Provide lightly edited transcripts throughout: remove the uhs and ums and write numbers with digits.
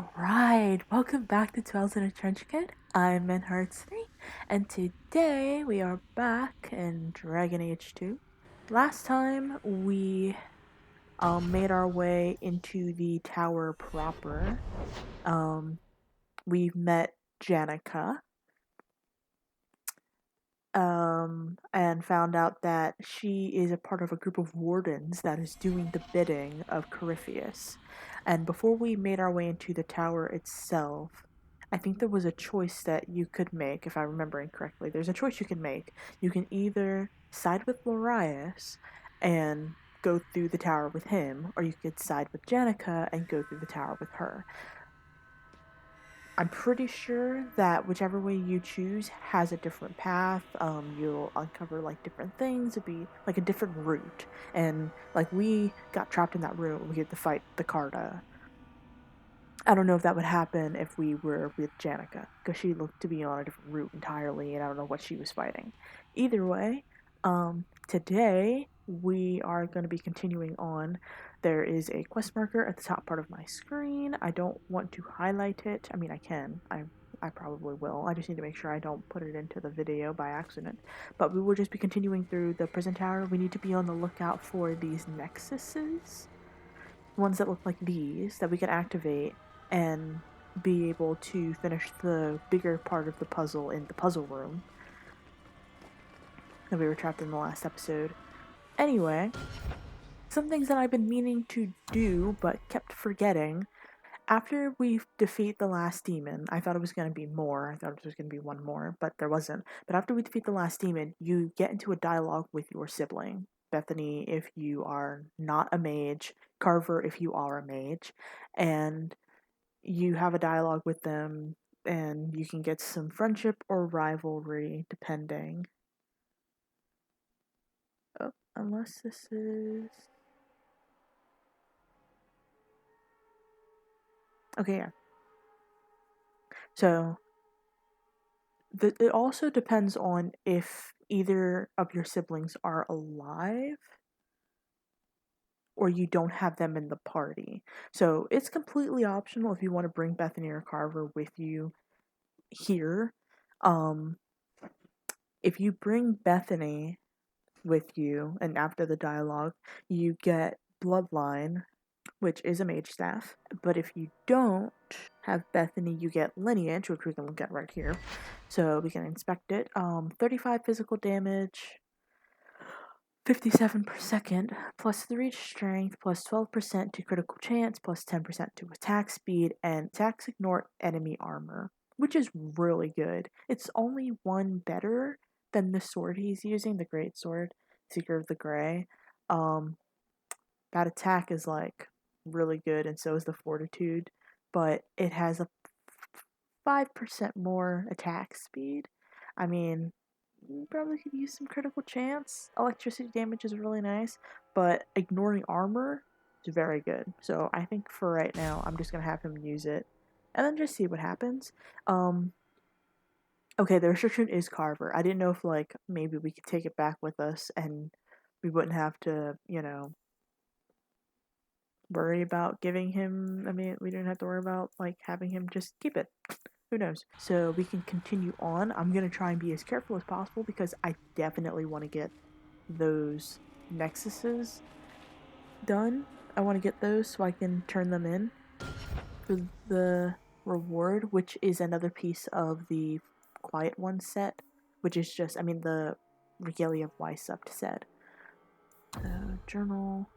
Alright, welcome back to Tales in a Trench Kid. I'm Minheart3, and today we are back in Dragon Age 2. Last time we made our way into the tower proper. We met Janica, and found out that she is a part of a group of wardens that is doing the bidding of Corypheus. And before we made our way into the tower itself, I think there was a choice that you could make, if I'm remembering correctly. There's a choice you can make. You can either side with Larius and go through the tower with him, or you could side with Janica and go through the tower with her. I'm pretty sure that whichever way you choose has a different path. You'll uncover like different things. It'd be like a different route. And like we got trapped in that room. We had to fight the Carta. I don't know if that would happen if we were with Janica, because she looked to be on a different route entirely, and I don't know what she was fighting. Either way, today we are going to be continuing on. There is a quest marker at the top part of my screen. I don't want to highlight it. I mean, I can. I probably will. I just need to make sure I don't put it into the video by accident. But we will just be continuing through the prison tower. We need to be on the lookout for these nexuses, ones that look like these, that we can activate and be able to finish the bigger part of the puzzle in the puzzle room that we were trapped in the last episode. Anyway, some things that I've been meaning to do but kept forgetting. After we defeat the last demon, I thought it was going to be more. I thought it was going to be one more, but there wasn't. But after we defeat the last demon, you get into a dialogue with your sibling. Bethany, if you are not a mage, Carver, if you are a mage, and you have a dialogue with them, and you can get some friendship or rivalry depending. Oh, unless this is. Okay, yeah. So, it also depends on if either of your siblings are alive or you don't have them in the party. So, it's completely optional if you want to bring Bethany or Carver with you here. If you bring Bethany with you, and after the dialogue, you get Bloodline, which is a mage staff. But if you don't have Bethany, you get Lineage, which we can look at right here. So we can inspect it. 35 physical damage, 57 per second, plus 3 to strength, plus 12% to critical chance, plus 10% to attack speed, and attacks ignore enemy armor, which is really good. It's only one better than the sword he's using, the Great Sword, Seeker of the Grey. That attack is like really good, and so is the Fortitude, but it has a 5% more attack speed. I mean, you probably could use some critical chance. Electricity damage is really nice, but ignoring armor is very good. So I think for right now, I'm just gonna have him use it, and then just see what happens. Okay, the restriction is Carver. I didn't know if like maybe we could take it back with us, and we wouldn't have to, worry about giving him. I mean, we didn't have to worry about like having him just keep it. Who knows? So we can continue on. I'm gonna try and be as careful as possible because I definitely want to get those nexuses done. I want to get those so I can turn them in for the reward, which is another piece of the Quiet One set, which is just, I mean, the Regalia of Weissupt set. Journal.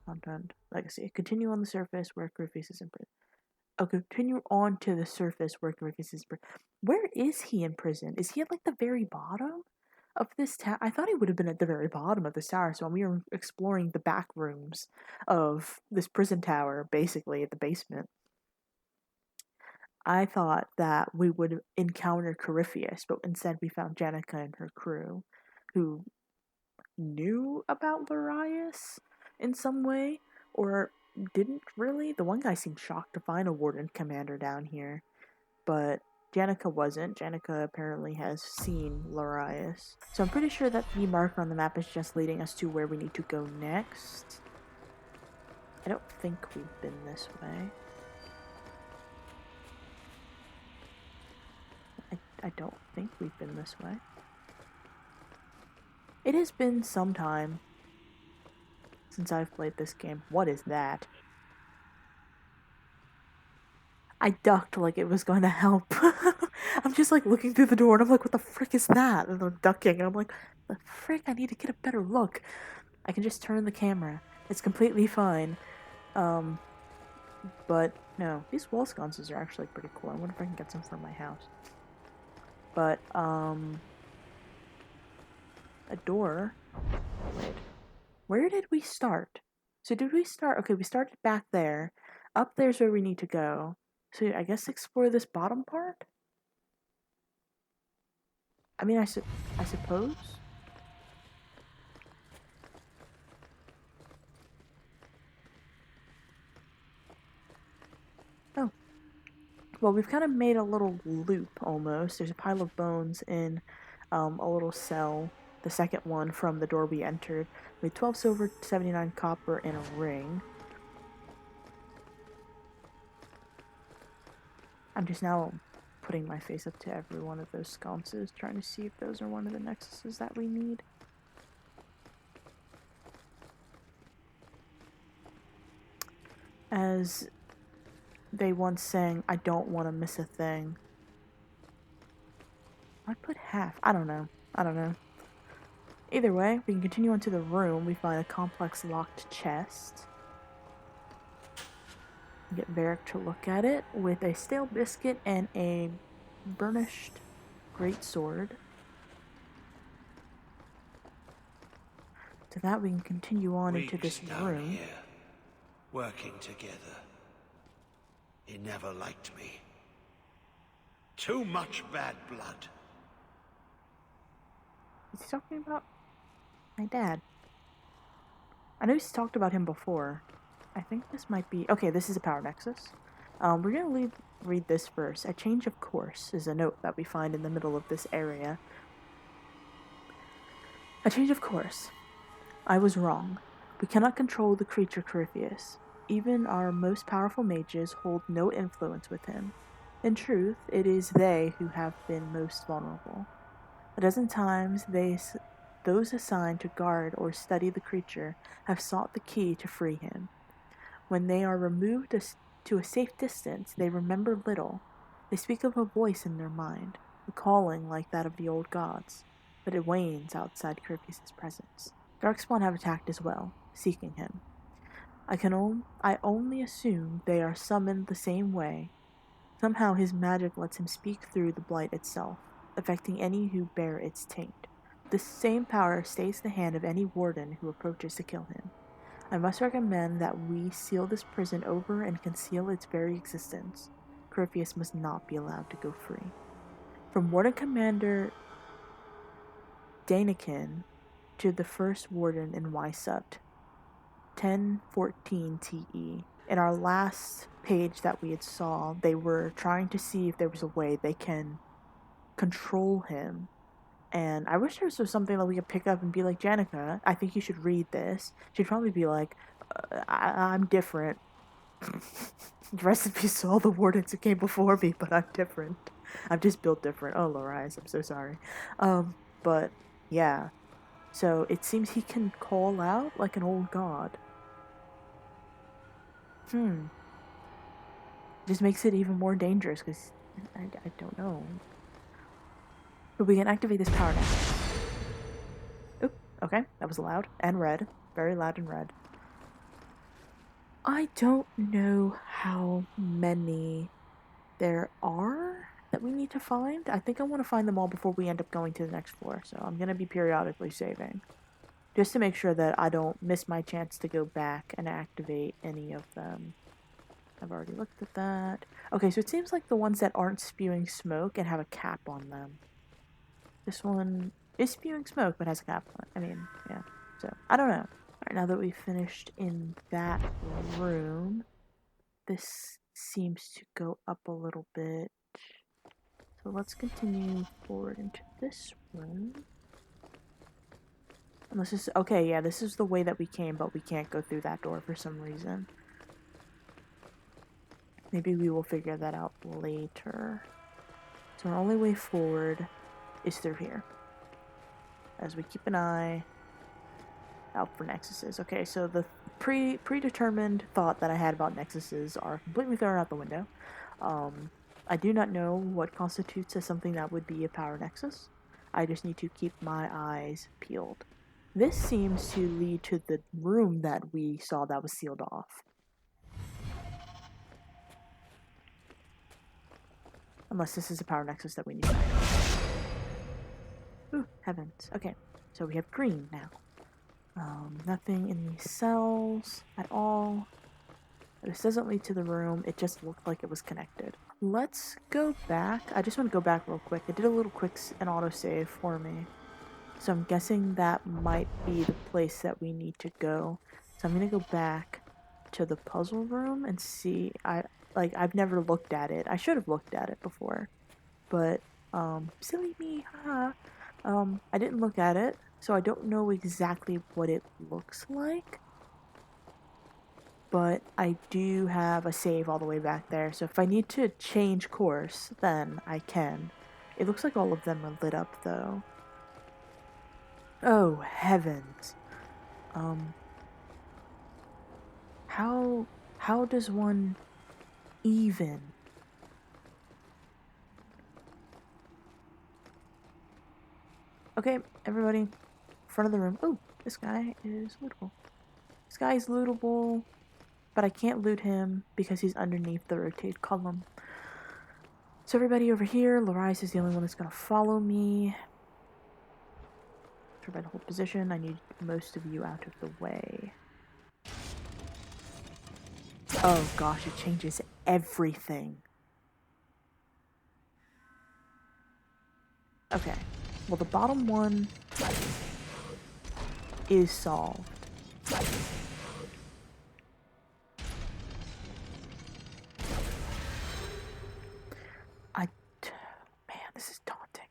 Content. Legacy. Continue on the surface where Corypheus is imprisoned. Oh, continue on to the surface where Corypheus is imprisoned. Where is he in prison? Is he at like the very bottom of this tower? I thought he would have been at the very bottom of this tower. So when we were exploring the back rooms of this prison tower, basically at the basement, I thought that we would encounter Corypheus, but instead we found Janica and her crew, who knew about Larius in some way, or didn't really. The one guy seemed shocked to find a warden commander down here, but Janica wasn't. Janica apparently has seen Larius. So I'm pretty sure that the marker on the map is just leading us to where we need to go next. I don't think we've been this way. I don't think we've been this way. It has been some time since I've played this game. What is that? I ducked like it was going to help. I'm just like looking through the door and I'm like, what the frick is that? And I'm ducking and I'm like, the frick, I need to get a better look. I can just turn the camera. It's completely fine. But no, these wall sconces are actually pretty cool. I wonder if I can get some for my house. But, a door. Wait. Where did we start? So did we start? Okay, we started back there. Up there's where we need to go. So I guess explore this bottom part? I mean, I suppose? Oh. Well, we've kind of made a little loop, almost. There's a pile of bones in a little cell. The second one from the door we entered. We had 12 silver, 79 copper, and a ring. I'm just now putting my face up to every one of those sconces, trying to see if those are one of the nexuses that we need. As they once sang, I don't want to miss a thing. I'd put half. I don't know. Either way, we can continue on to the room. We find a complex locked chest. Get Varric to look at it with a stale biscuit and a burnished great sword. To that we can continue on into this room. Here, working together. He never liked me. Too much bad blood. Is he talking about my dad? I know he's talked about him before. I think this might be... Okay, this is a power nexus. We're going to read this first. A change of course is a note that we find in the middle of this area. A change of course. I was wrong. We cannot control the creature Corypheus. Even our most powerful mages hold no influence with him. In truth, it is they who have been most vulnerable. A dozen times those assigned to guard or study the creature have sought the key to free him. When they are removed to a safe distance, they remember little. They speak of a voice in their mind, a calling like that of the old gods, but it wanes outside Corypheus' presence. Darkspawn have attacked as well, seeking him. I only assume they are summoned the same way. Somehow his magic lets him speak through the blight itself, affecting any who bear its taint. This same power stays the hand of any warden who approaches to kill him. I must recommend that we seal this prison over and conceal its very existence. Corypheus must not be allowed to go free. From Warden Commander Danikin to the first warden in Wysut, 1014 TE. In our last page that we had saw, they were trying to see if there was a way they can control him. And I wish there was something that we could pick up and be like, Janica, I think you should read this. She'd probably be like, I'm different. Recipes to all the wardens who came before me, but I'm different. I'm just built different. Oh, Lorais, I'm so sorry. But yeah. So it seems he can call out like an old god. Just makes it even more dangerous because I don't know. But we can activate this power now. Oop, okay, that was loud and red. Very loud and red. I don't know how many there are that we need to find. I think I want to find them all before we end up going to the next floor, so I'm going to be periodically saving. Just to make sure that I don't miss my chance to go back and activate any of them. I've already looked at that. Okay, so it seems like the ones that aren't spewing smoke and have a cap on them. This one is spewing smoke but has a cap on it. I mean, yeah. So, I don't know. Alright, now that we've finished in that room, this seems to go up a little bit. So let's continue forward into this room. And this is, okay, yeah, this is the way that we came, but we can't go through that door for some reason. Maybe we will figure that out later. So our only way forward is through here. As we keep an eye out for nexuses. Okay, so the predetermined thought that I had about nexuses are completely thrown out the window. I do not know what constitutes as something that would be a power nexus. I just need to keep my eyes peeled. This seems to lead to the room that we saw that was sealed off. Unless this is a power nexus that we need to find. Ooh, heavens. Okay, so we have green now. Nothing in these cells at all. This doesn't lead to the room. It just looked like it was connected. Let's go back. I just want to go back real quick. It did a little quick an autosave for me. So I'm guessing that might be the place that we need to go. So I'm going to go back to the puzzle room and see. I've never looked at it. I should have looked at it before. But silly me, haha. I didn't look at it, so I don't know exactly what it looks like. But I do have a save all the way back there, so if I need to change course, then I can. It looks like all of them are lit up, though. Oh, heavens. How does one even? Okay, everybody, front of the room. Oh, this guy is lootable. This guy is lootable, but I can't loot him because he's underneath the rotate column. So everybody over here, Larice is the only one that's gonna follow me. Try to hold position. I need most of you out of the way. Oh gosh, it changes everything. Okay, well the bottom one is solved. Man, this is daunting.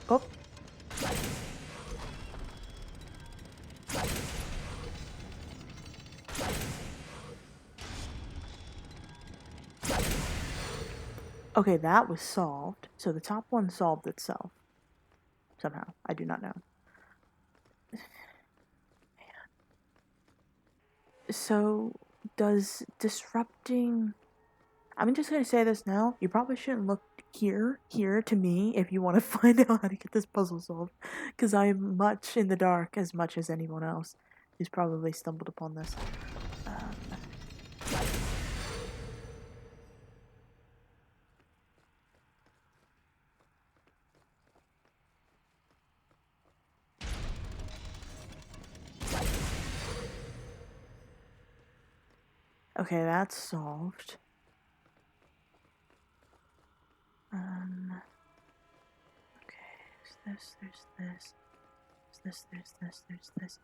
Oh. Okay, that was solved. So the top one solved itself. Somehow. I do not know. So, does disrupting... I'm just gonna say this now. You probably shouldn't look here to me if you want to find out how to get this puzzle solved. Because I am much in the dark as much as anyone else who's probably stumbled upon this. Okay, that's solved. Okay, there's this.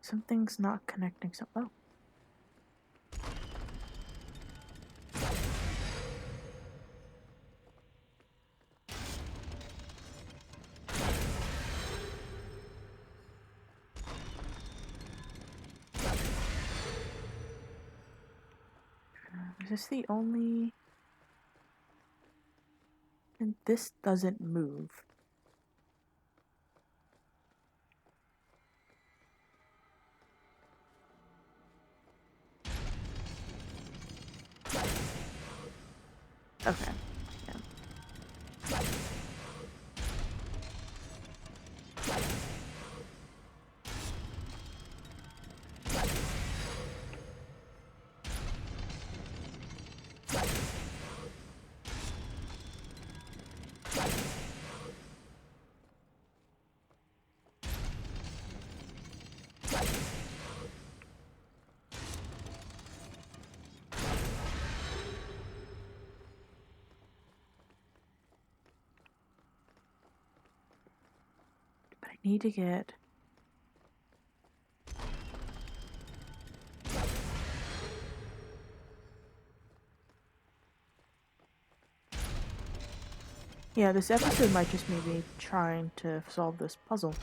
Something's not connecting, so, oh. Is this the only... And this doesn't move. Okay. Yeah. need to get... Yeah, this episode might just be me trying to solve this puzzle.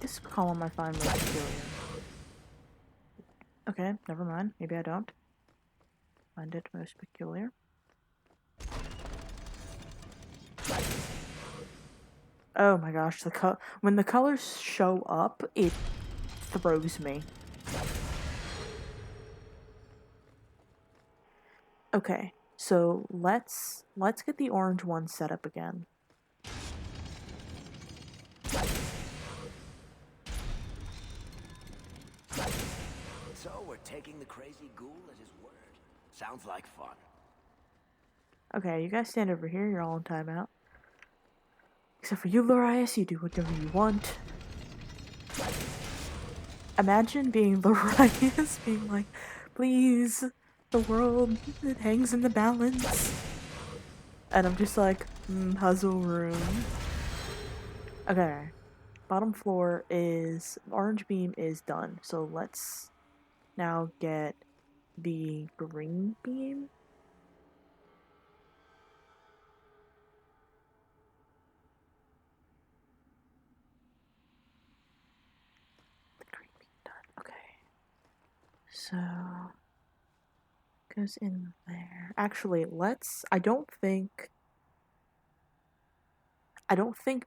This column I find most peculiar. Okay, never mind. Maybe I don't. Find it most peculiar. Oh my gosh, when the colors show up, it throws me. Okay, so let's get the orange one set up again. So we're taking the crazy ghoul at his word. Sounds like fun. Okay, you guys stand over here. You're all in timeout. Except for you, Lorias, you do whatever you want. Imagine being Lorias, being like, please, the world, it hangs in the balance. And I'm just like, puzzle room. Okay, bottom floor is, orange beam is done. So let's now get the green beam. The green beam done, okay. So, goes in there. Actually, I don't think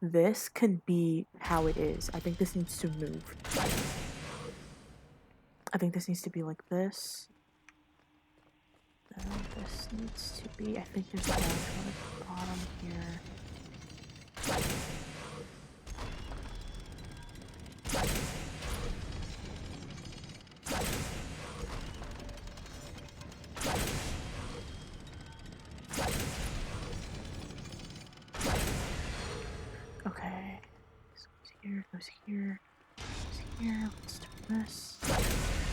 this can be how it is. I think this needs to move. I think this needs to be like this. Then this needs to be, I think there's an orange one at the bottom here. Okay. This goes here, goes here, goes here. Let's do this.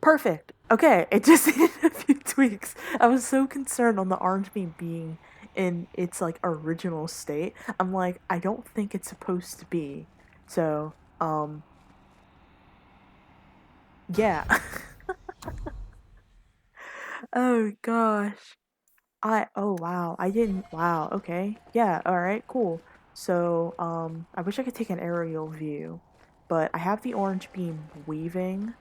Perfect. Okay, it just needed a few tweaks. I was so concerned on the orange beam being in its like original state. I'm like, I don't think it's supposed to be. So, yeah. Oh gosh. Oh wow. I didn't wow, okay. Yeah, alright, cool. So, I wish I could take an aerial view, but I have the orange beam weaving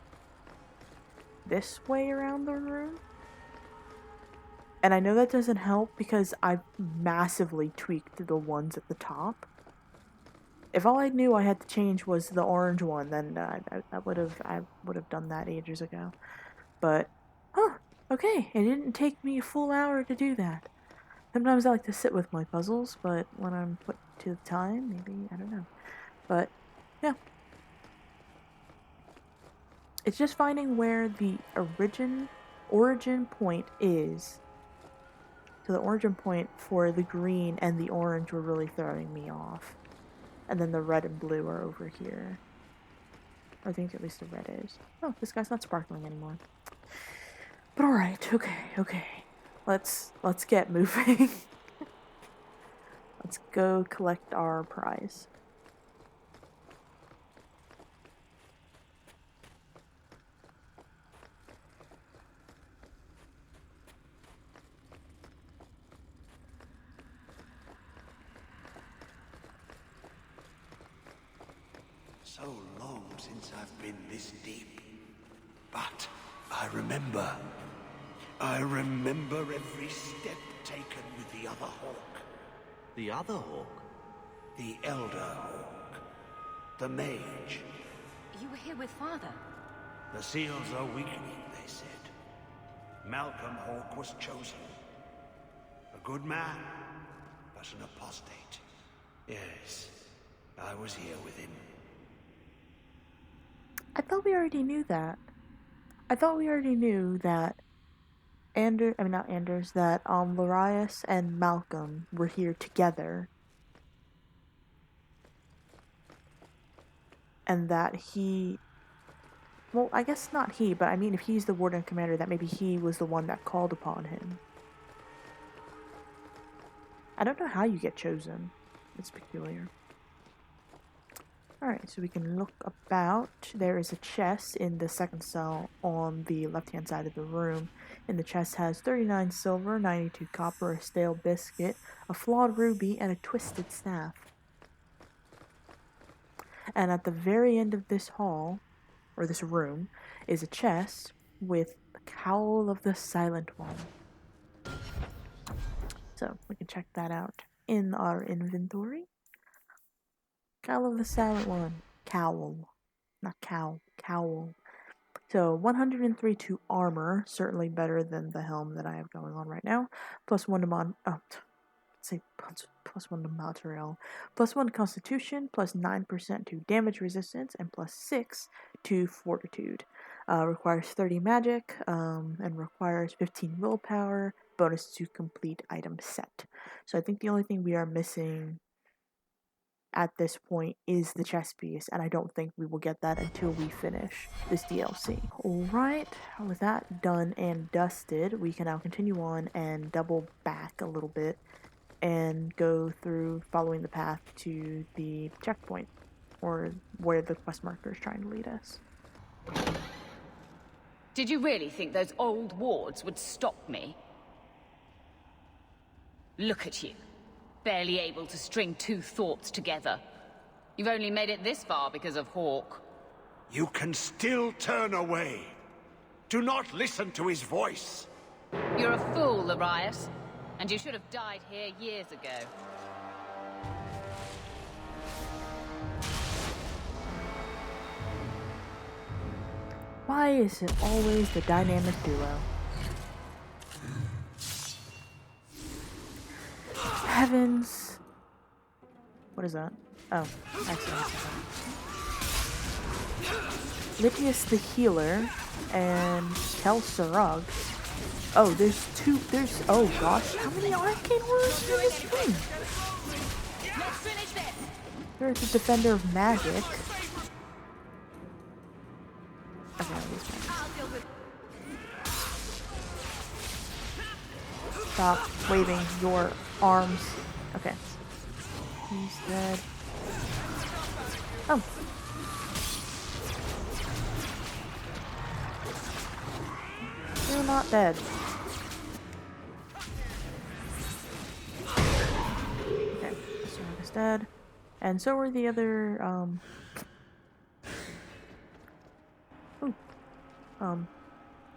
this way around the room. And I know that doesn't help because I've massively tweaked the ones at the top. If all I knew I had to change was the orange one, then I would have done that ages ago. But, huh, okay, it didn't take me a full hour to do that. Sometimes I like to sit with my puzzles, but when I'm put to the time, maybe, I don't know. But, yeah. It's just finding where the origin point is. So the origin point for the green and the orange were really throwing me off. And then the red and blue are over here. Or I think at least the red is. Oh, this guy's not sparkling anymore. But alright, okay. Let's get moving. Let's go collect our prize. So long since I've been this deep. But I remember. I remember every step taken with the other hawk. The other hawk? The Elder Hawk. The mage. You were here with Father. The seals are weakening, they said. Malcolm Hawke was chosen. A good man, but an apostate. Yes, I was here with him. I thought we already knew that. I thought we already knew that that Larius and Malcolm were here together. And that he, well, I guess not he, but I mean if he's the warden commander, that maybe he was the one that called upon him. I don't know how you get chosen. It's peculiar. Alright, so we can look about. There is a chest in the second cell on the left-hand side of the room. And the chest has 39 silver, 92 copper, a stale biscuit, a flawed ruby, and a twisted staff. And at the very end of this hall, or this room, is a chest with the Cowl of the Silent One. So, we can check that out in our inventory. Cowl of the Silent One. Cowl. Not cow. Cowl. So, 103 to armor. Certainly better than the helm that I have going on right now. Plus 1 to plus 1 to material. Plus 1 to constitution. Plus 9% to damage resistance. And plus 6 to fortitude. Requires 30 magic. And requires 15 willpower. Bonus to complete item set. So, I think the only thing we are missing at this point is the chess piece, and I don't think we will get that until we finish this DLC. Alright, with that done and dusted, we can now continue on and double back a little bit and go through following the path to the checkpoint, or where the quest marker is trying to lead us. Did you really think those old wards would stop me? Look at you. Barely able to string two thoughts together. You've only made it this far because of Hawke. You can still turn away. Do not listen to his voice. You're a fool, Larius. And you should have died here years ago. Why is it always the dynamic duo? Heavens. What is that? Oh, excellent. Litius the healer and Kel Sarug. Oh, oh gosh, how many arcane horrors in this thing? Let's finish this! There's the defender of magic. Okay, I'll use magic. I'll deal with stop waving your arms. Okay. He's dead. Oh. You're not dead. Okay, Sarag is dead. And so are the other,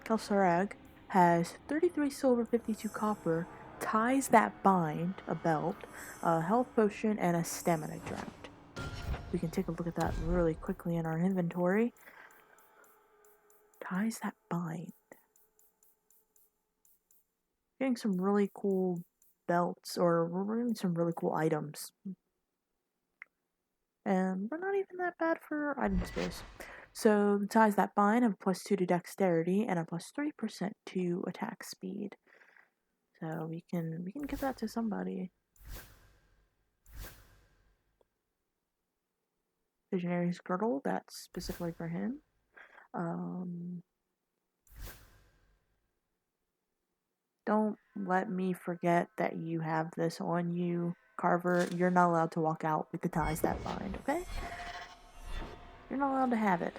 Kelsarag has 33 silver, 52 copper, ties that bind, a belt, a health potion, and a stamina draught. We can take a look at that really quickly in our inventory. Ties that bind. Getting some really cool belts, or we're getting some really cool items. And we're not even that bad for item space. So the ties that bind have a +2 to dexterity and a +3% to attack speed. So we can give that to somebody. Visionary's girdle, that's specifically for him. Don't let me forget that you have this on you, Carver. You're not allowed to walk out with the ties that bind, okay? You're not allowed to have it.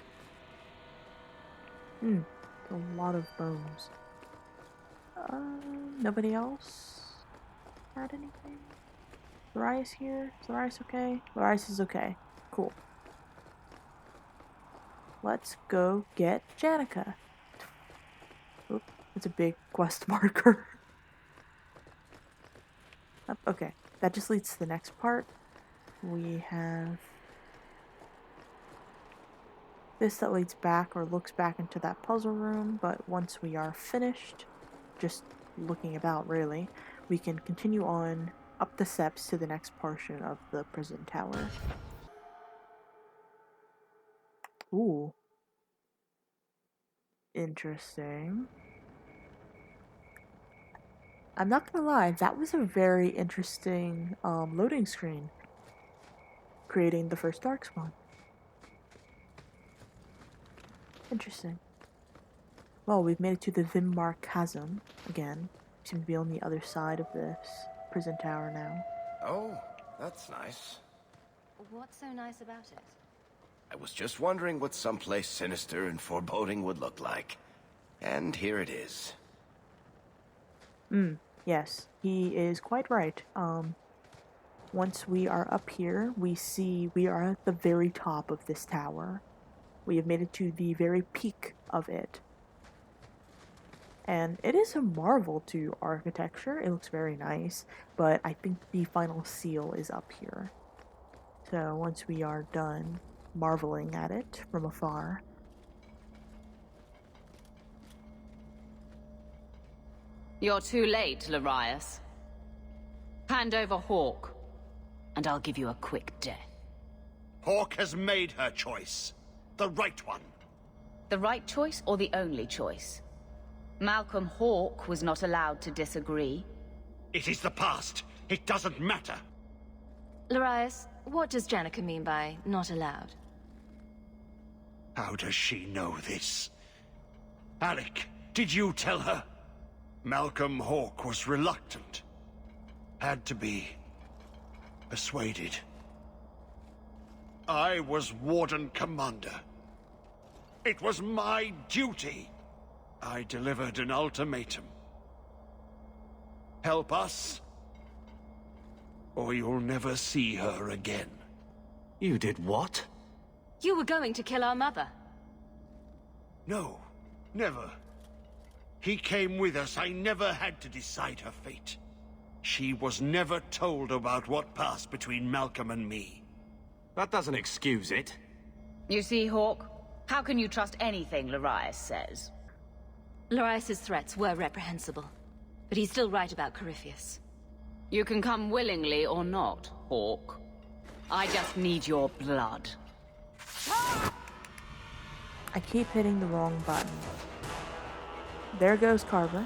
A lot of bones. Nobody else had anything? Larius here? Is Larius okay? Larius is okay. Cool. Let's go get Janica. Oop, it's a big quest marker. Okay, that just leads to the next part. We have this that leads back or looks back into that puzzle room, but once we are finished, just looking about really, we can continue on up the steps to the next portion of the prison tower. Ooh. Interesting. I'm not gonna lie, that was a very interesting loading screen. Creating the first Darkspawn. Interesting. Well, we've made it to the Vimbar Chasm again. We seem to be on the other side of this prison tower now. Oh, that's nice. What's so nice about it? I was just wondering what someplace sinister and foreboding would look like. And here it is. Yes, he is quite right. Once we are up here, we see we are at the very top of this tower. We have made it to the very peak of it. And it is a marvel to architecture. It looks very nice, but I think the final seal is up here. So once we are done marveling at it from afar. You're too late, Larius. Hand over Hawke, and I'll give you a quick death. Hawke has made her choice. The right one. The right choice or the only choice? Malcolm Hawke was not allowed to disagree. It is the past. It doesn't matter. Larius, what does Janica mean by not allowed? How does she know this? Alec, did you tell her? Malcolm Hawke was reluctant. Had to be persuaded. I was Warden Commander. It was my duty. I delivered an ultimatum. Help us, or you'll never see her again. You did what? You were going to kill our mother. No, never. He came with us. I never had to decide her fate. She was never told about what passed between Malcolm and me. That doesn't excuse it. You see, Hawke? How can you trust anything Larius says? Larius's threats were reprehensible, but he's still right about Corypheus. You can come willingly or not, Hawke. I just need your blood. I keep hitting the wrong button. There goes Carver.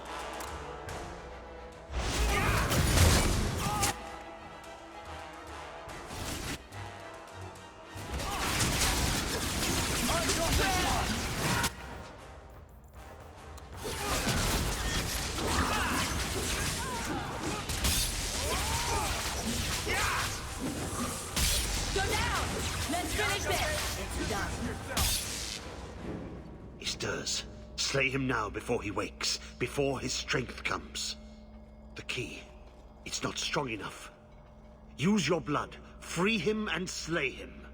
finish this! Done. He stirs. Slay him now before he wakes, before his strength comes. The key. It's not strong enough. Use your blood. Free him and slay him.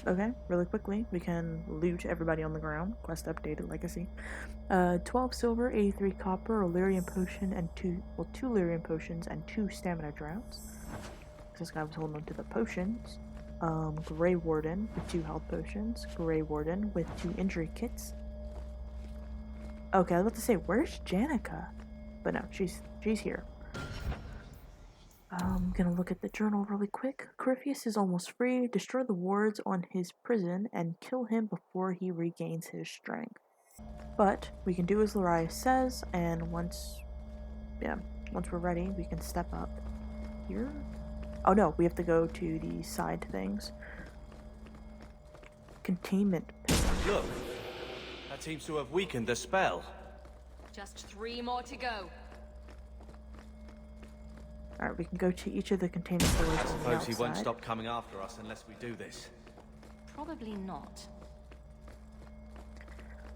Okay, really quickly, we can loot everybody on the ground. Quest updated, legacy. 12 silver, 83 copper, a lyrium potion, and two lyrium potions and 2 stamina draughts. This guy was holding on to the potions. Grey Warden with 2 health potions. Grey Warden with 2 injury kits. Okay, I was about to say, where's Janica? But no, she's here. I'm gonna look at the journal really quick. Corypheus is almost free. Destroy the wards on his prison and kill him before he regains his strength. But we can do as Larius says, and once we're ready, we can step up here. Oh no, we have to go to the side things. Containment pillar. Look, that seems to have weakened the spell. Just 3 more to go. Alright, we can go to each of the containment pillars on the Suppose outside. he won't stop coming after us unless we do this. Probably not.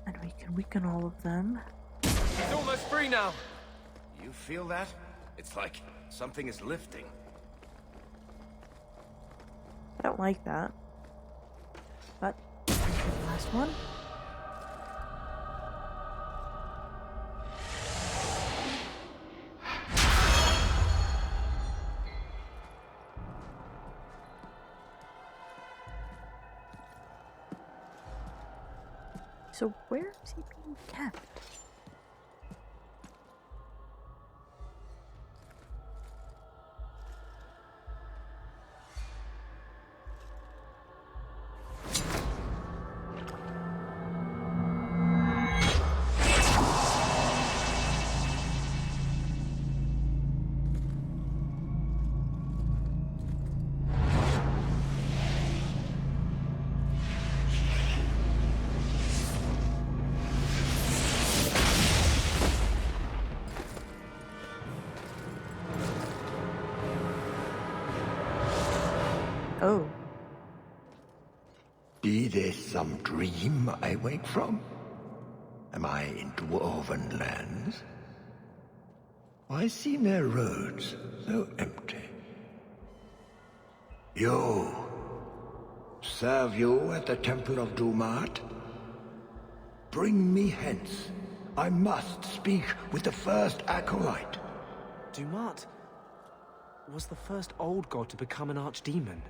And we can weaken all of them. He's almost free now. You feel that? It's like something is lifting. I don't like that. But, the last one. So where is he being kept? Oh. Be this some dream I wake from? Am I in dwarven lands? Why seem their roads so empty? You! Serve you at the Temple of Dumat? Bring me hence. I must speak with the first acolyte. Dumat was the first old god to become an archdemon.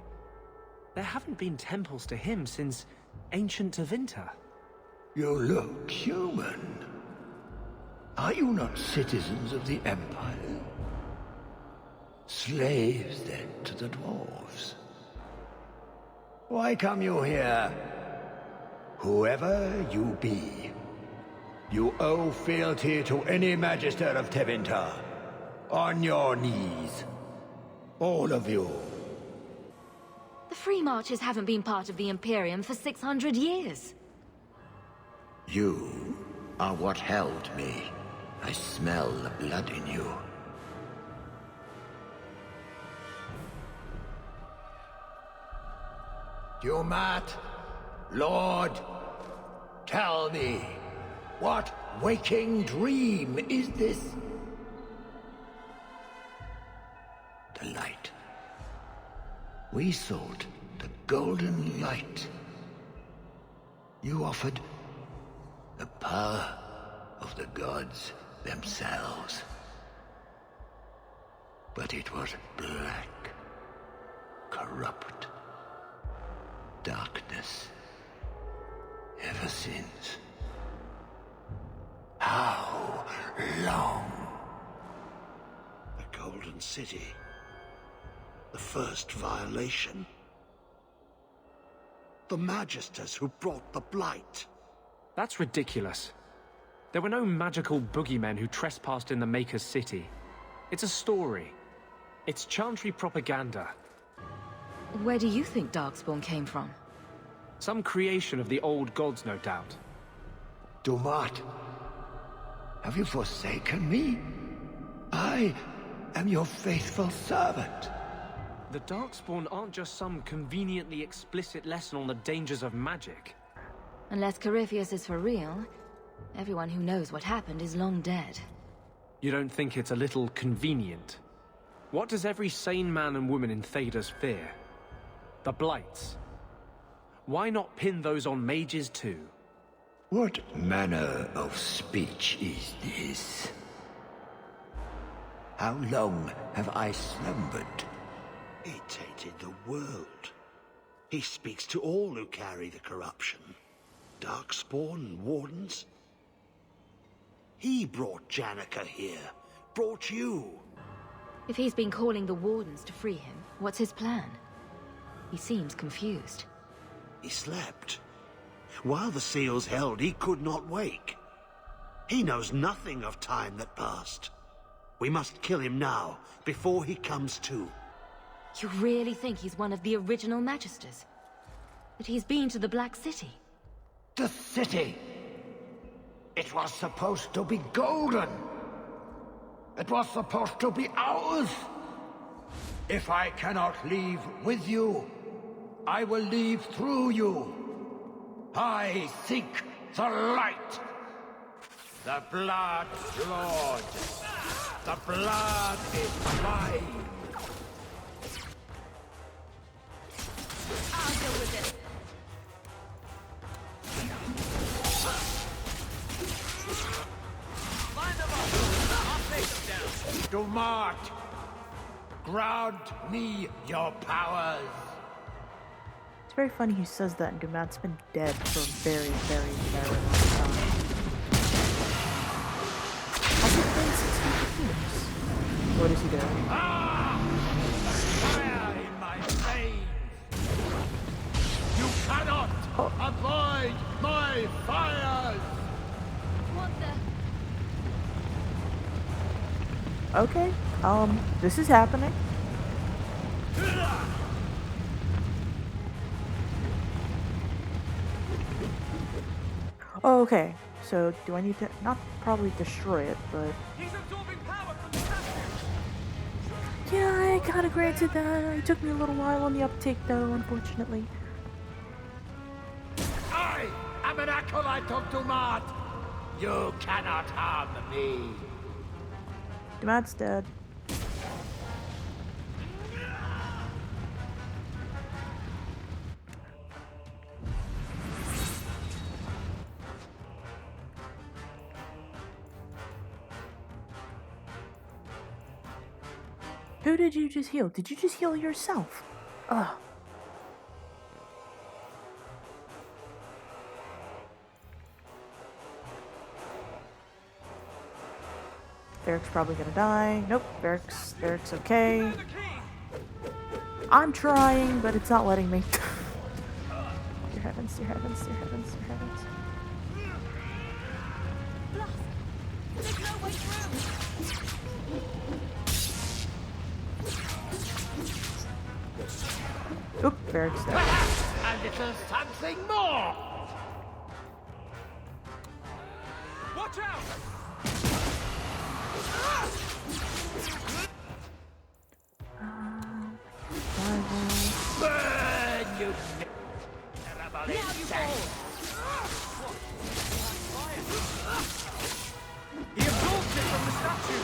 There haven't been temples to him since ancient Tevinter. You look human. Are you not citizens of the Empire? Slaves, then, to the dwarves? Why come you here? Whoever you be, you owe fealty to any Magister of Tevinter. On your knees. All of you. The Free Marchers haven't been part of the Imperium for 600 years. You are what held me. I smell the blood in you. Dumat, Lord, tell me, what waking dream is this? The light. We sought the golden light. You offered the power of the gods themselves. But it was black, corrupt, darkness, ever since. How long? The Golden City. The first violation. The Magisters who brought the Blight. That's ridiculous. There were no magical boogeymen who trespassed in the Maker's City. It's a story. It's Chantry propaganda. Where do you think Darkspawn came from? Some creation of the old gods, no doubt. Dumat, have you forsaken me? I am your faithful servant. The Darkspawn aren't just some conveniently explicit lesson on the dangers of magic. Unless Corypheus is for real, everyone who knows what happened is long dead. You don't think it's a little convenient? What does every sane man and woman in Thedas fear? The Blights. Why not pin those on mages too? What manner of speech is this? How long have I slumbered? He tainted the world. He speaks to all who carry the corruption. Darkspawn and Wardens. He brought Janica here. Brought you. If he's been calling the Wardens to free him, what's his plan? He seems confused. He slept. While the seals held, he could not wake. He knows nothing of time that passed. We must kill him now, before he comes to. You really think he's one of the original Magisters? That he's been to the Black City? The city! It was supposed to be golden! It was supposed to be ours! If I cannot leave with you, I will leave through you. I seek the light. The Blood Lord. The blood is mine. I'll deal with it. Dumart, grant me your powers. It's very funny he says that, and Dumat's been dead for a very, very, very long time. I've been playing 16 years. What is he doing? Fire in my veins! You cannot avoid my fires! What the? Okay, this is happening. Oh, okay, so do I need to, not probably destroy it, but... He's absorbing power from the statue! Yeah, I kinda granted that. It took me a little while on the uptake though, unfortunately. I am an acolyte of Dumart! You cannot harm me! Dumat's dead. Who did you just heal? Did you just heal yourself? Ugh. Varric's probably gonna die. Nope, Varric's okay. I'm trying, but it's not letting me. Dear heavens, dear heavens, dear heavens, dear heavens. There's no way through! Oop, Varric's dead. A little something more! Watch out! Burn, you terrible insect! He absorbs it from the statue!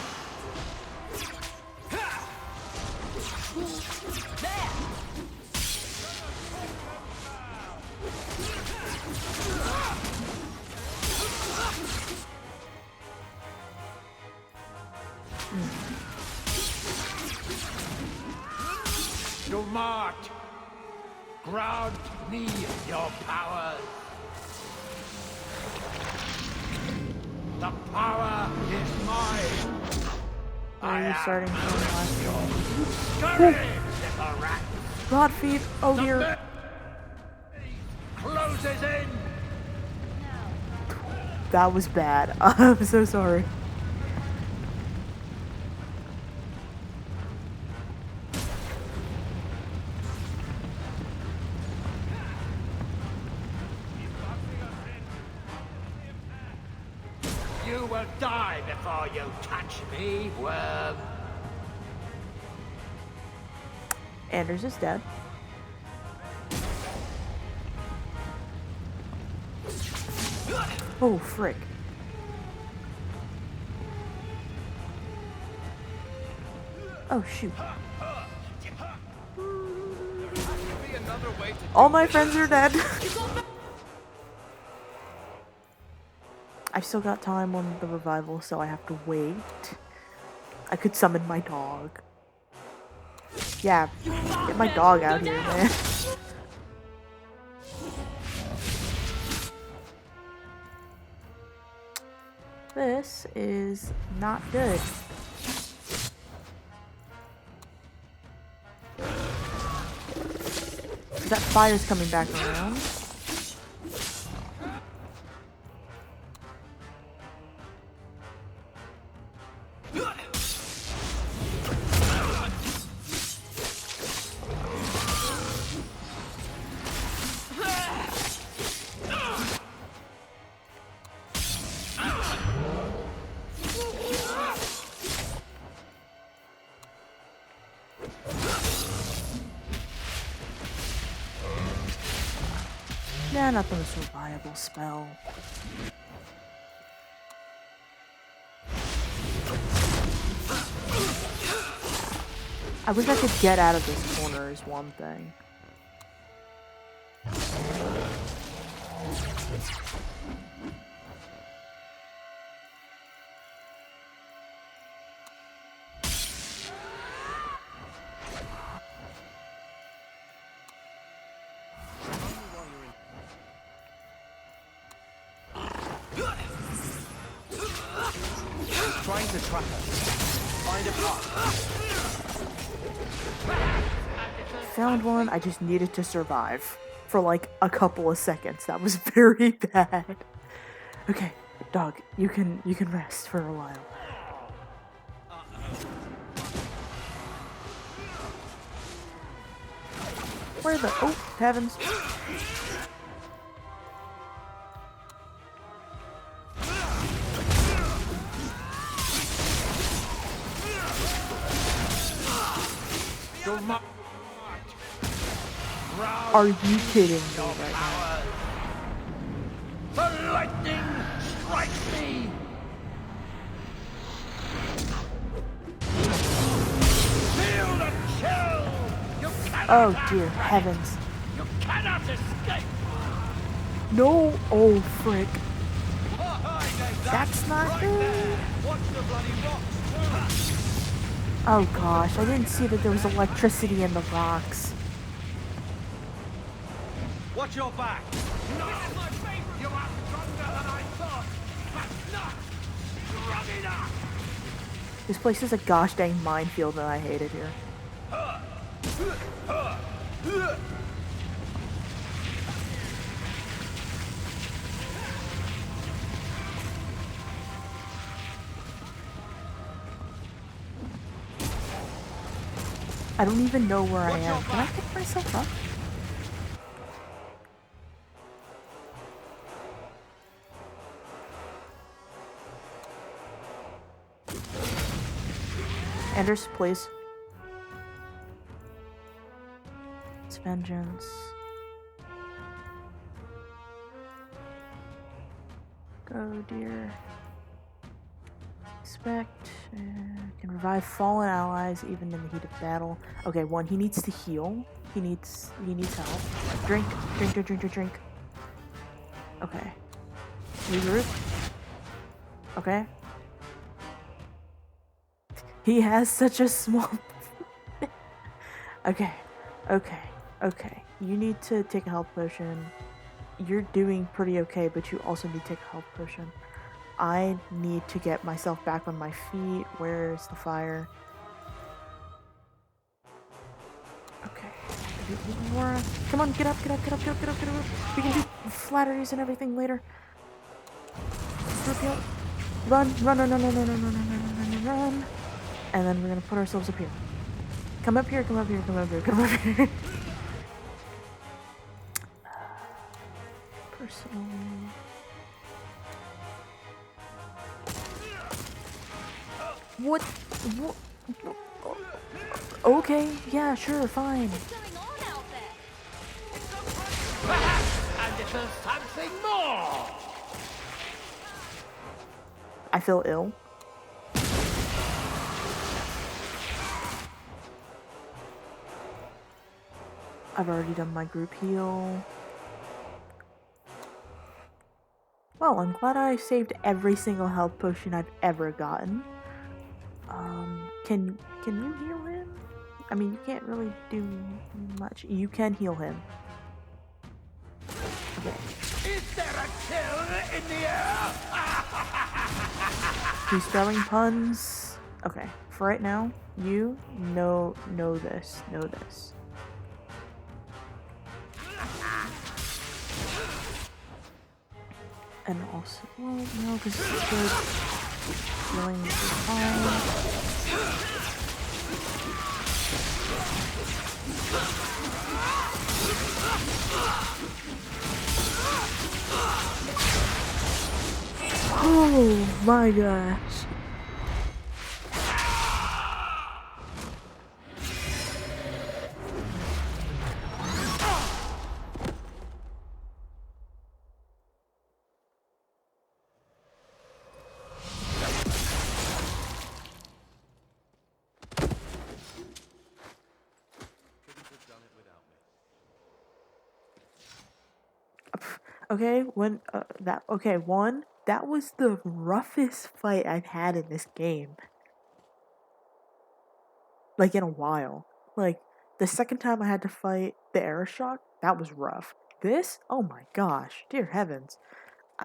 Dumart, grant me your powers. The power is mine. Why are you starting from last one? Scurry, little rat. God feed, oh dear. The closes in. That was bad. I'm so sorry. You will die before you touch me, worm. Anders is dead. Oh, frick. Oh, shoot. All my friends are dead. I've still got time on the revival, so I have to wait. I could summon my dog. Yeah, get my dog out here, man. This is not good. That fire's coming back around. Yeah, not the most reliable spell. I wish I could get out of this corner is one thing. Trying to trap us. Find a path. Found one, I just needed to survive for like a couple of seconds. That was very bad. Okay, dog, you can rest for a while. Where the oh heavens. Are you kidding me right now? The lightning strikes me! Feel the chill! You cannot Oh dear heavens. You cannot escape! No, oh frick. That's not good. Watch the bloody rocks! Oh gosh, I didn't see that there was electricity in the rocks. Watch your back! No! My favorite! You are stronger than I thought, but not strong enough! This place is a gosh dang minefield and I hate it here. I don't even know where I am. Can I pick myself up? Anders, please. It's vengeance. Go, dear. Expect. Can revive fallen allies even in the heat of battle. Okay, one, he needs to heal. He needs help. Drink. Okay. Regroup. Okay. He has such a small... Okay. You need to take a health potion. You're doing pretty okay, but you also need to take a health potion. I need to get myself back on my feet. Where's the fire? Okay. Laura, come on, get up. We can do flatteries and everything later. Run. And then we're gonna put ourselves up here. Come up here. Personal. What? Okay, yeah, sure, fine. What's going on out there? Perhaps a little something more! I feel ill. I've already done my group heal. Well, I'm glad I saved every single health potion I've ever gotten. Can you heal him? I mean, you can't really do much. You can heal him. Okay. Is there a kill in the air? He's throwing puns. Okay, for right now, you know this. Know this. And also, well, no, because it's good. Healing is fine. Oh my gosh. Okay, that was the roughest fight I've had in this game. Like, in a while. Like, the second time I had to fight the Aeroshock, that was rough. This? Oh my gosh, dear heavens.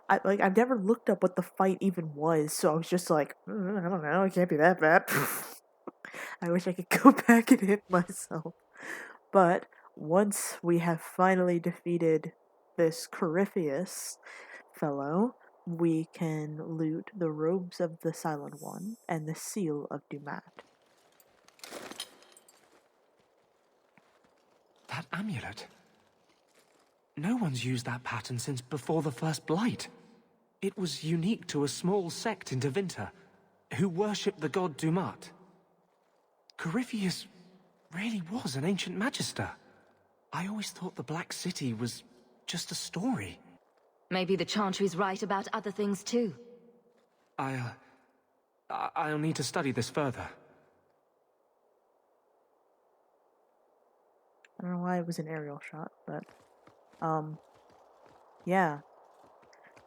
I've never looked up what the fight even was, so I was just like, I don't know, it can't be that bad. I wish I could go back and hit myself. But once we have finally defeated this Corypheus fellow, we can loot the robes of the Silent One and the seal of Dumat. That amulet. No one's used that pattern since before the First Blight. It was unique to a small sect in Tevinter, who worshipped the god Dumat. Corypheus really was an ancient magister. I always thought the Black City was just a story. Maybe the Chantry's right about other things too. I'll need to study this further. I don't know why it was an aerial shot, but, yeah.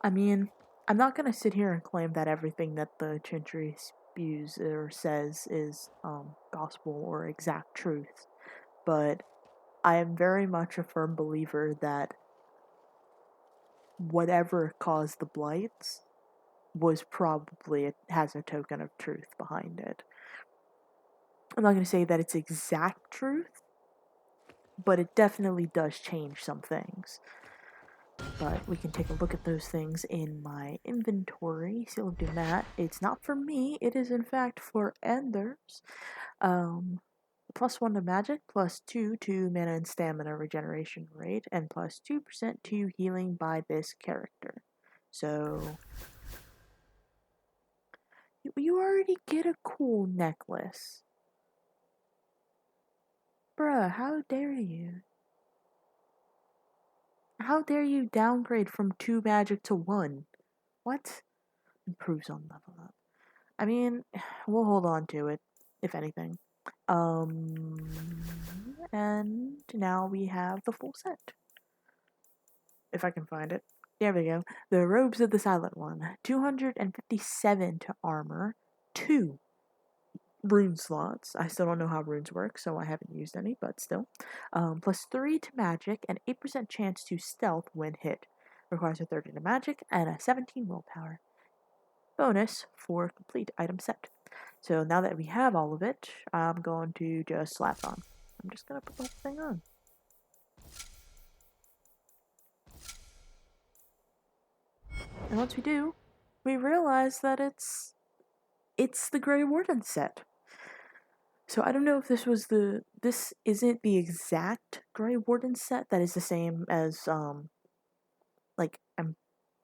I mean, I'm not gonna sit here and claim that everything that the Chantry spews or says is, gospel or exact truth, but I am very much a firm believer that whatever caused the blights was probably, it has a token of truth behind it. I'm not going to say that it's exact truth, but it definitely does change some things. But we can take a look at those things in my inventory. Seal of Dumat. It's not for me. It is in fact for Enders. +1 to magic, +2 to mana and stamina regeneration rate, and +2% to healing by this character. So you already get a cool necklace. Bruh, how dare you? How dare you downgrade from 2 magic to 1? What? Improves on level up. I mean, we'll hold on to it, if anything. And now we have the full set. If I can find it. There we go. The Robes of the Silent One. 257 to armor. 2 rune slots. I still don't know how runes work, so I haven't used any, but still. +3 to magic, and 8% chance to stealth when hit. Requires a 30 to magic, and a 17 willpower. Bonus for complete item set. So now that we have all of it, I'm going to just slap it on. I'm just going to put the whole thing on. And once we do, we realize that it's the Grey Warden set. So I don't know if this isn't the exact Grey Warden set that is the same as,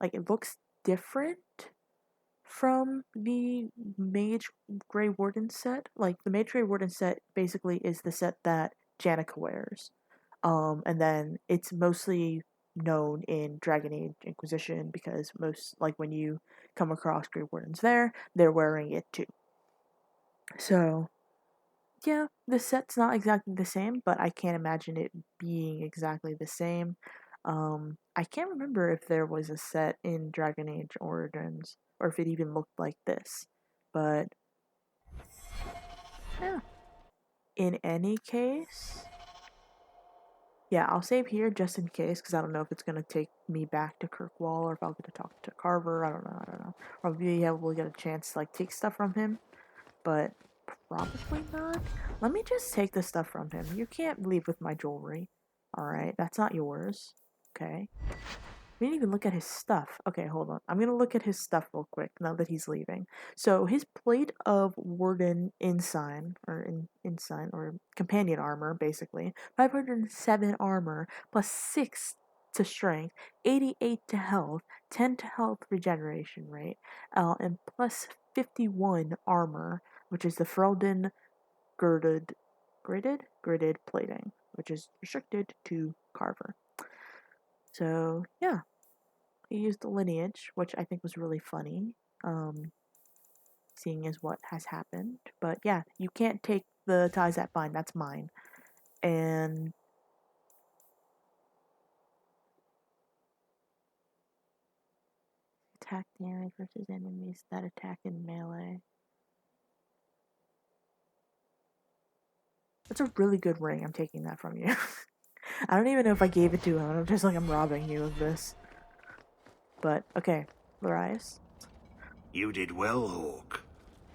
it looks different from the Mage Grey Warden set. Like, the Mage Grey Warden set basically is the set that Janica wears. And then it's mostly known in Dragon Age Inquisition because when you come across Grey Wardens there, they're wearing it too. So, yeah, the set's not exactly the same, but I can't imagine it being exactly the same. I can't remember if there was a set in Dragon Age Origins, or if it even looked like this. But, yeah. In any case, yeah, I'll save here just in case, because I don't know if it's going to take me back to Kirkwall, or if I'll get to talk to Carver, I don't know. Or maybe we'll get a chance to, take stuff from him, but probably not. Let me just take the stuff from him. You can't leave with my jewelry. Alright, that's not yours. Okay. We didn't even look at his stuff. Okay, hold on. I'm gonna look at his stuff real quick now that he's leaving. So his plate of Warden Ensign, or companion armor, basically. 507 armor, plus 6 to strength, 88 to health, 10 to health regeneration rate, and plus 51 armor, which is the Ferelden gridded plating, which is restricted to Carver. So, yeah. He used the lineage, which I think was really funny, seeing as what has happened. But yeah, you can't take the ties that bind, that's mine. And attack damage versus enemies that attack in melee. That's a really good ring. I'm taking that from you. I don't even know if I gave it to him. I'm just I'm robbing you of this. But, okay. Larius? You did well, Hawke.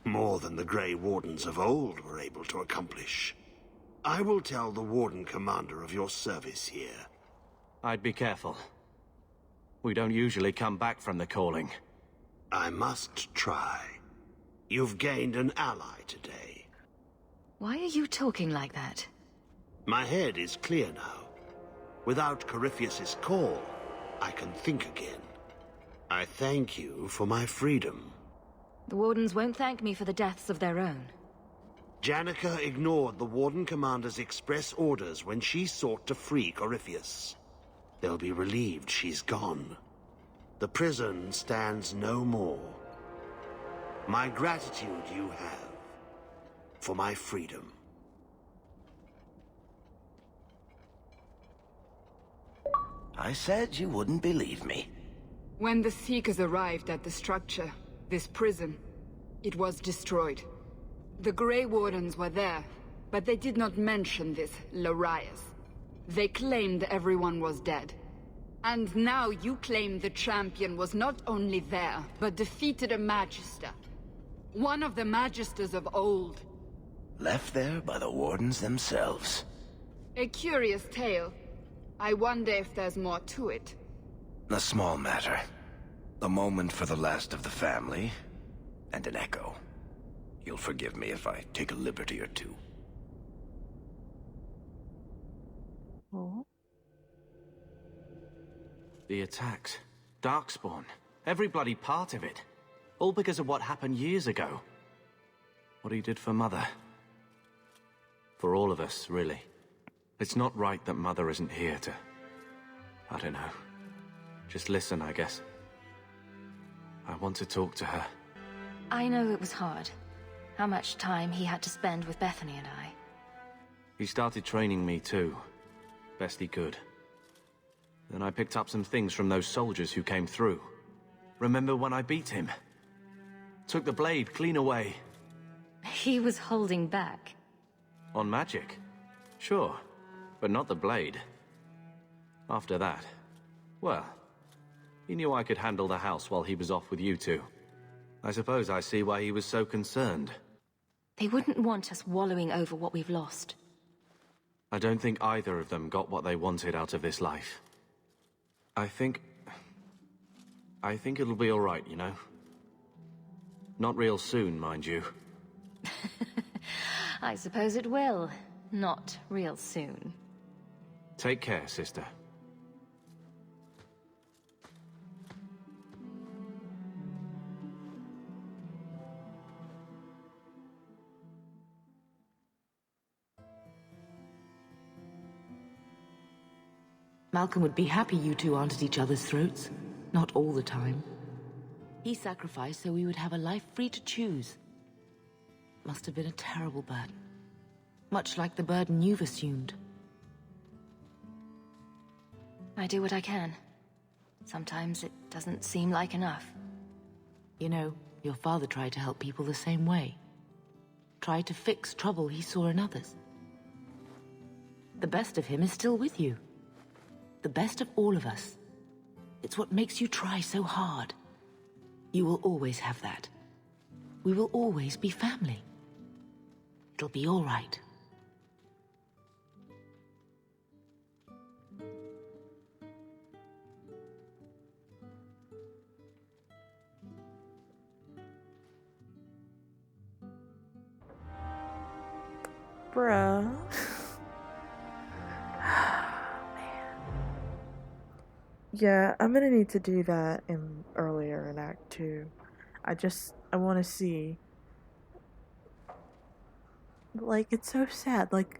More than the Grey Wardens of old were able to accomplish. I will tell the Warden Commander of your service here. I'd be careful. We don't usually come back from the calling. I must try. You've gained an ally today. Why are you talking like that? My head is clear now. Without Corypheus's call, I can think again. I thank you for my freedom. The Wardens won't thank me for the deaths of their own. Janica ignored the Warden Commander's express orders when she sought to free Corypheus. They'll be relieved she's gone. The prison stands no more. My gratitude you have for my freedom. I said you wouldn't believe me. When the Seekers arrived at the structure, this prison, it was destroyed. The Grey Wardens were there, but they did not mention this Larius. They claimed everyone was dead. And now you claim the champion was not only there, but defeated a Magister. One of the Magisters of old. Left there by the Wardens themselves. A curious tale. I wonder if there's more to it. A small matter. A moment for the last of the family, and an echo. You'll forgive me if I take a liberty or two. Oh. The attacks. Darkspawn. Every bloody part of it. All because of what happened years ago. What he did for Mother. For all of us, really. It's not right that Mother isn't here to... I don't know. Just listen, I guess. I want to talk to her. I know it was hard. How much time he had to spend with Bethany and I. He started training me too. Best he could. Then I picked up some things from those soldiers who came through. Remember when I beat him? Took the blade clean away. He was holding back. On magic? Sure. But not the blade. After that, well, he knew I could handle the house while he was off with you two. I suppose I see why he was so concerned. They wouldn't want us wallowing over what we've lost. I don't think either of them got what they wanted out of this life. I think it'll be all right, you know? Not real soon, mind you. I suppose it will. Not real soon. Take care, sister. Malcolm would be happy you two aren't at each other's throats. Not all the time. He sacrificed so we would have a life free to choose. Must have been a terrible burden. Much like the burden you've assumed. I do what I can. Sometimes it doesn't seem like enough. You know, your father tried to help people the same way. Tried to fix trouble he saw in others. The best of him is still with you. The best of all of us. It's what makes you try so hard. You will always have that. We will always be family. It'll be all right. Bruh. Yeah, I'm gonna need to do that earlier in Act 2. I want to see. Like, it's so sad. Like,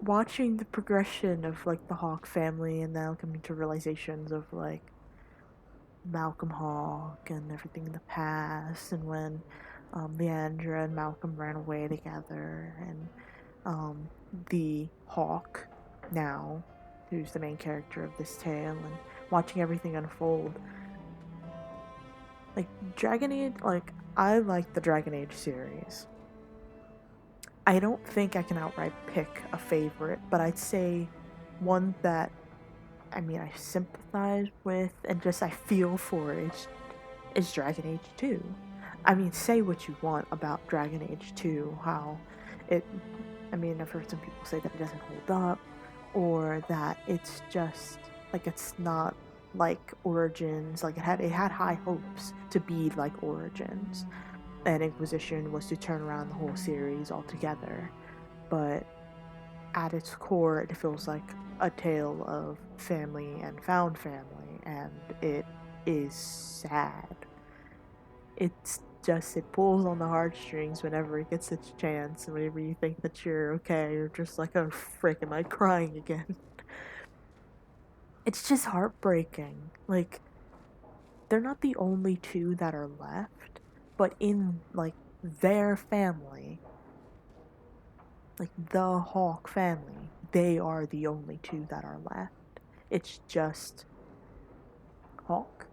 watching the progression of, like, the Hawke family and now coming to realizations of, like, Malcolm Hawke and everything in the past, and when Leandra and Malcolm ran away together, and the Hawke now, who's the main character of this tale, and watching everything unfold. Like, Dragon Age, like, I like the Dragon Age series. I don't think I can outright pick a favorite, but I'd say one that, I mean, I sympathize with and just I feel for is Dragon Age 2. I mean, say what you want about Dragon Age 2, how it, I mean, I've heard some people say that it doesn't hold up, or that it's just, like, it's not like Origins, like, it had high hopes to be like Origins, and Inquisition was to turn around the whole series altogether, but at its core, it feels like a tale of family and found family, and it is sad. It's just, it pulls on the heartstrings whenever it gets its chance, and whenever you think that you're okay, you're just like, oh frick, am I crying again? It's just heartbreaking. Like, they're not the only two that are left, but in, like, their family, like, the Hawke family, they are the only two that are left. It's just Hawke,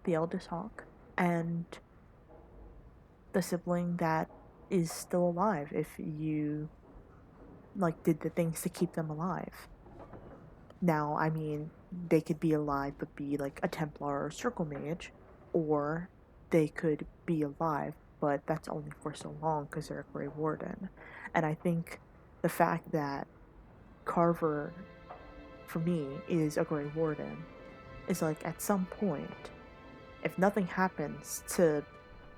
the eldest Hawke, and the sibling that is still alive if you, like, did the things to keep them alive. Now, I mean, they could be alive but be, like, a Templar or a Circle Mage, or they could be alive, but that's only for so long because they're a Grey Warden. And I think the fact that Carver, for me, is a Grey Warden is, like, at some point, if nothing happens to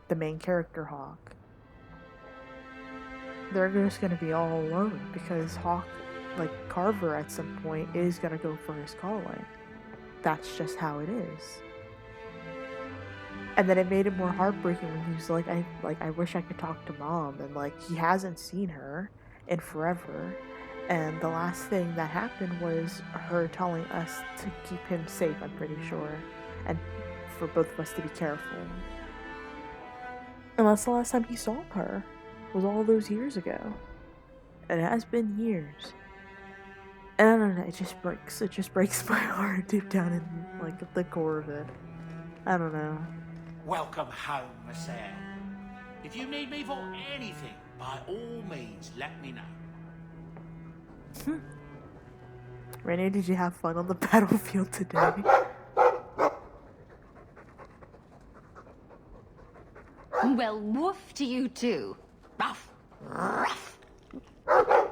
the main character Hawke, they're just gonna be all alone, because Hawke, like, Carver at some point is gonna go for his calling. That's just how it is. And then it made it more heartbreaking when he was like, I wish I could talk to Mom, and, like, he hasn't seen her in forever, and the last thing that happened was her telling us to keep him safe, I'm pretty sure, and for both of us to be careful. And that's the last time he saw her, was all those years ago. And it has been years. And I don't know, it just breaks my heart deep down in, like, the core of it. I don't know. Welcome home, Messiah. If you need me for anything, by all means, let me know. Rainier, did you have fun on the battlefield today? Well, woof to you too. Ruff, ruff. I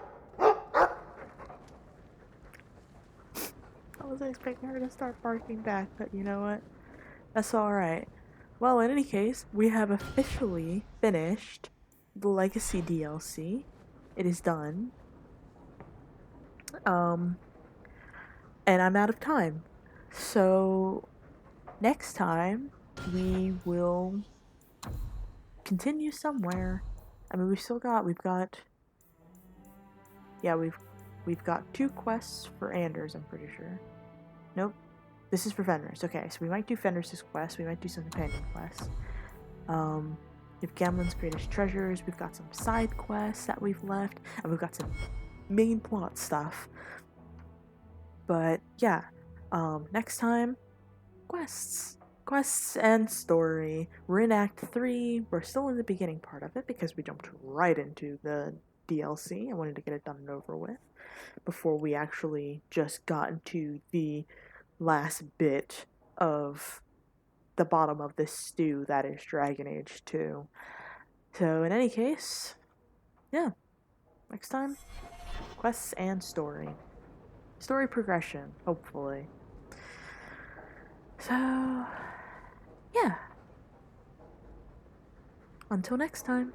was expecting her to start barking back, but you know what? That's alright. Well, in any case, we have officially finished the Legacy DLC. It is done. And I'm out of time. So, next time, we will continue somewhere. I mean, we've got we've got 2 quests for Anders, I'm pretty sure. Nope. This is for Fenris. Okay, so we might do Fenris' quest. We might do some companion quests. We have Gamlen's greatest treasures. We've got some side quests that we've left. And we've got some main plot stuff. But, yeah. Next time, quests. Quests and story. We're in Act 3. We're still in the beginning part of it because we jumped right into the DLC. I wanted to get it done and over with before we actually just got into the last bit of the bottom of this stew that is Dragon Age 2. So in any case, yeah, next time, quests and story. Story progression, hopefully. So, yeah. Until next time.